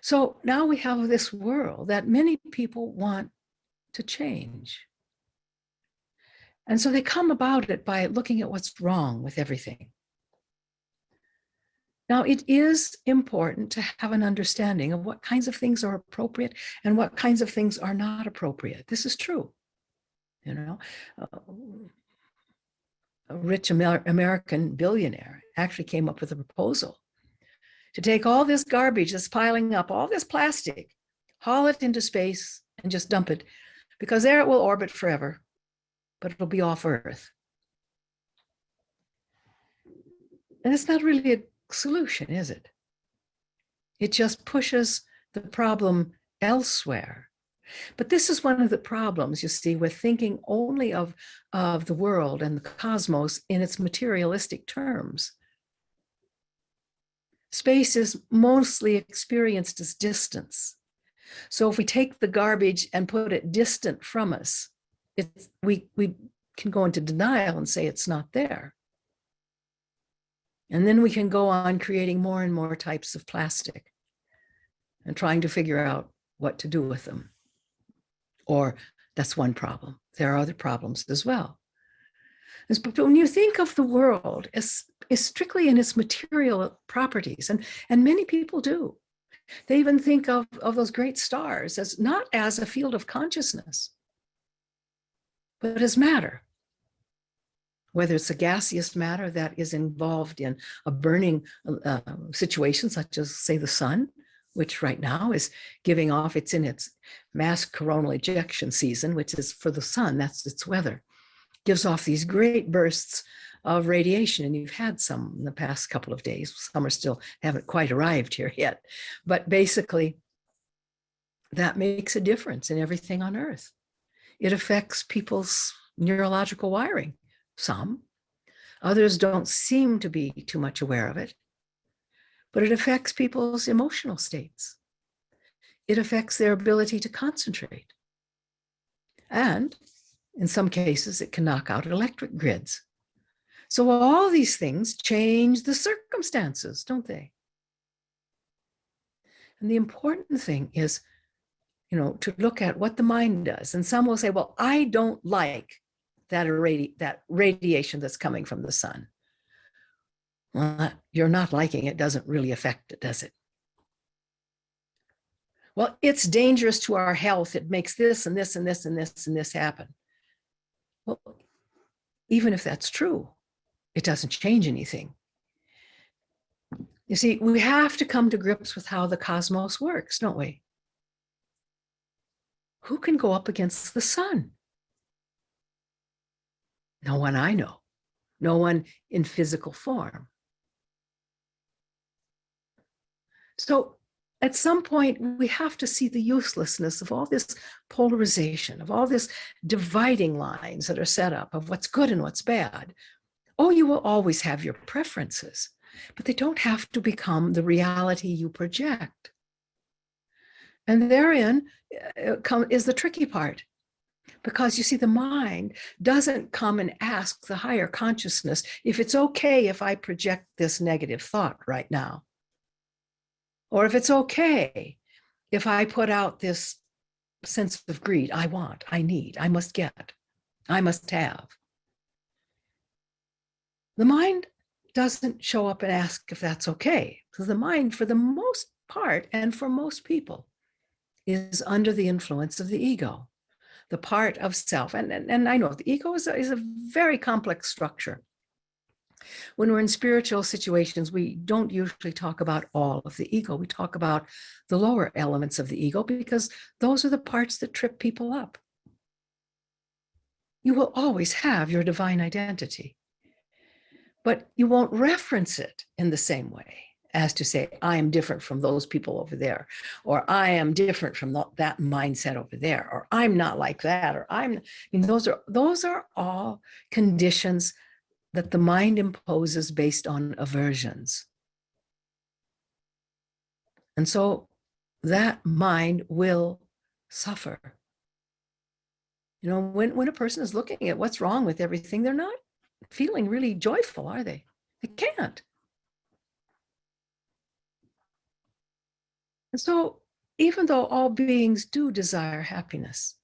So now we have this world that many people want to change. And so they come about it by looking at what's wrong with everything. Now, it is important to have an understanding of what kinds of things are appropriate and what kinds of things are not appropriate. This is true. You know, a rich American billionaire actually came up with a proposal to take all this garbage that's piling up, all this plastic, haul it into space and just dump it, because there it will orbit forever, but it'll be off Earth. And it's not really a solution, is it? It just pushes the problem elsewhere. But this is one of the problems, you see, with thinking only of the world and the cosmos in its materialistic terms. Space is mostly experienced as distance. So if we take the garbage and put it distant from us, we can go into denial and say it's not there. And then we can go on creating more and more types of plastic and trying to figure out what to do with them. Or that's one problem. There are other problems as well. But when you think of the world as strictly in its material properties, and many people do, they even think of those great stars as not as a field of consciousness, but as matter. Whether it's a gaseous matter that is involved in a burning situation, such as, say, the sun, which right now is giving off, it's in its mass coronal ejection season, which is for the sun, that's its weather, gives off these great bursts of radiation. And you've had some in the past couple of days. Some are still haven't quite arrived here yet. But basically, that makes a difference in everything on Earth. It affects people's neurological wiring. Some. Others don't seem to be too much aware of it. But it affects people's emotional states. It affects their ability to concentrate. And in some cases, it can knock out electric grids. So all these things change the circumstances, don't they? And the important thing is, to look at what the mind does. And some will say, well, I don't like that radiation that's coming from the sun. Well, you're not liking it doesn't really affect it, does it? Well, it's dangerous to our health. It makes this and this and this and this and this happen. Well, even if that's true, it doesn't change anything. You see, we have to come to grips with how the cosmos works, don't we? Who can go up against the sun? No one I know. No one in physical form. So at some point, we have to see the uselessness of all this polarization, of all this dividing lines that are set up of what's good and what's bad. Oh, you will always have your preferences, but they don't have to become the reality you project. And therein is the tricky part. Because you see, the mind doesn't come and ask the higher consciousness if it's okay if I project this negative thought right now. Or if it's okay if I put out this sense of greed, I want, I need, I must get, I must have. The mind doesn't show up and ask if that's okay, because the mind, for the most part, and for most people, is under the influence of the ego, the part of self. And I know the ego is a very complex structure. When we're in spiritual situations, we don't usually talk about all of the ego. We talk about the lower elements of the ego because those are the parts that trip people up. You will always have your divine identity, but you won't reference it in the same way as to say, I am different from those people over there, or I am different from that mindset over there, or I'm not like that, or those are all conditions that the mind imposes based on aversions. And so that mind will suffer. When a person is looking at what's wrong with everything, they're not feeling really joyful, are they? They can't. And so, even though all beings do desire happiness,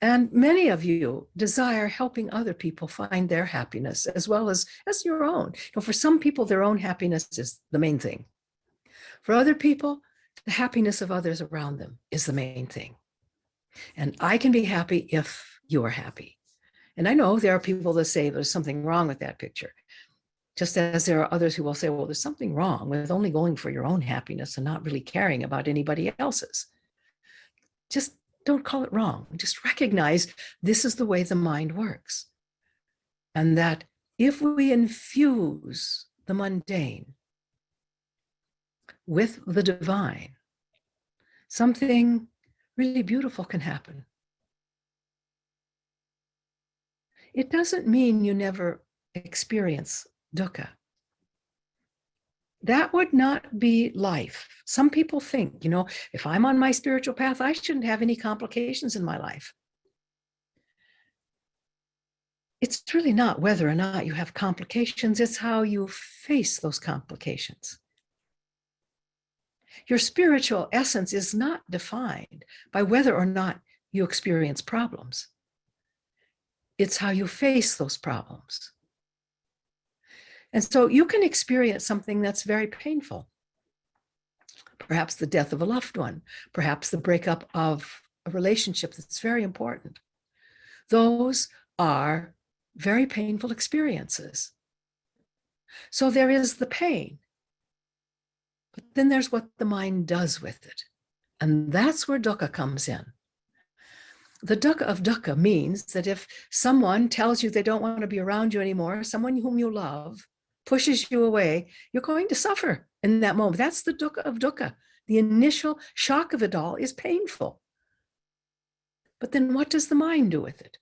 and many of you desire helping other people find their happiness as well as your own. For some people, their own happiness is the main thing. For other people, the happiness of others around them is the main thing. And I can be happy if you are happy. And I know there are people that say there's something wrong with that picture. Just as there are others who will say, well, there's something wrong with only going for your own happiness and not really caring about anybody else's. Just don't call it wrong. Just recognize this is the way the mind works. And that if we infuse the mundane with the divine, something really beautiful can happen. It doesn't mean you never experience dukkha. That would not be life. Some people think, if I'm on my spiritual path, I shouldn't have any complications in my life. It's really not whether or not you have complications, it's how you face those complications. Your spiritual essence is not defined by whether or not you experience problems. It's how you face those problems. And so you can experience something that's very painful. Perhaps the death of a loved one, perhaps the breakup of a relationship that's very important. Those are very painful experiences. So there is the pain, but then there's what the mind does with it. And that's where dukkha comes in. The dukkha of dukkha means that if someone tells you they don't want to be around you anymore, someone whom you love pushes you away, you're going to suffer in that moment. That's the dukkha of dukkha. The initial shock of it all is painful. But then what does the mind do with it?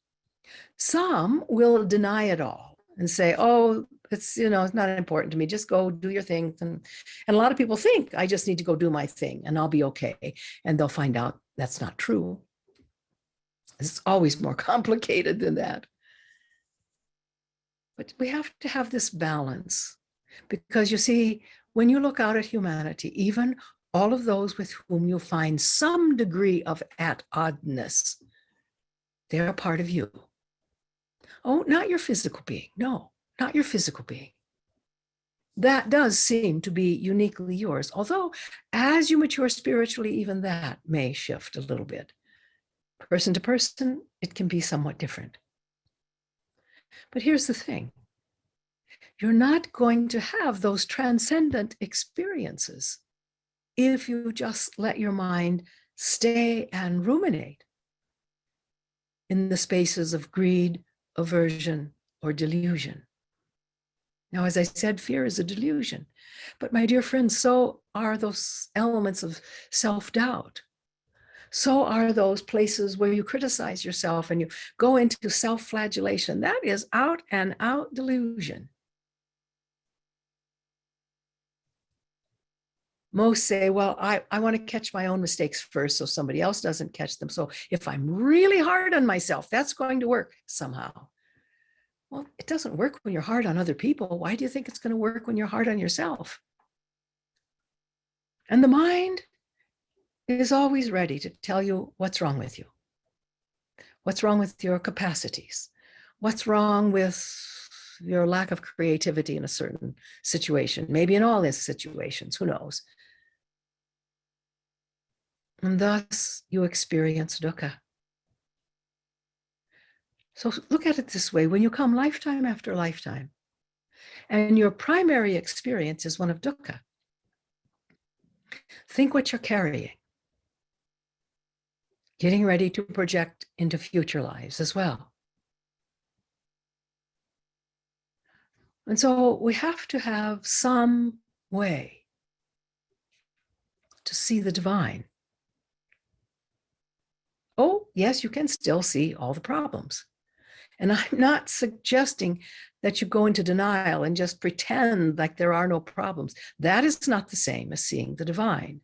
Some will deny it all and say, oh, it's not important to me. Just go do your thing. And a lot of people think I just need to go do my thing and I'll be okay. And they'll find out that's not true. It's always more complicated than that. But we have to have this balance, because you see, when you look out at humanity, even all of those with whom you find some degree of at oddness, they're a part of you. Oh, not your physical being. No, not your physical being. That does seem to be uniquely yours. Although as you mature spiritually, even that may shift a little bit. Person to person, it can be somewhat different. But here's the thing. You're not going to have those transcendent experiences if you just let your mind stay and ruminate in the spaces of greed, aversion, or delusion. Now, as I said, fear is a delusion. But my dear friends, so are those elements of self-doubt. So are those places where you criticize yourself and you go into self-flagellation. That is out and out delusion. Most say, well, I want to catch my own mistakes first so somebody else doesn't catch them. So if I'm really hard on myself, that's going to work somehow. Well, it doesn't work when you're hard on other people. Why do you think it's going to work when you're hard on yourself? And the mind is always ready to tell you what's wrong with you. What's wrong with your capacities? What's wrong with your lack of creativity in a certain situation? Maybe in all these situations, who knows? And thus you experience dukkha. So look at it this way. When you come lifetime after lifetime, and your primary experience is one of dukkha, think what you're carrying, getting ready to project into future lives as well. And so we have to have some way to see the divine. Oh, yes, you can still see all the problems. And I'm not suggesting that you go into denial and just pretend like there are no problems. That is not the same as seeing the divine.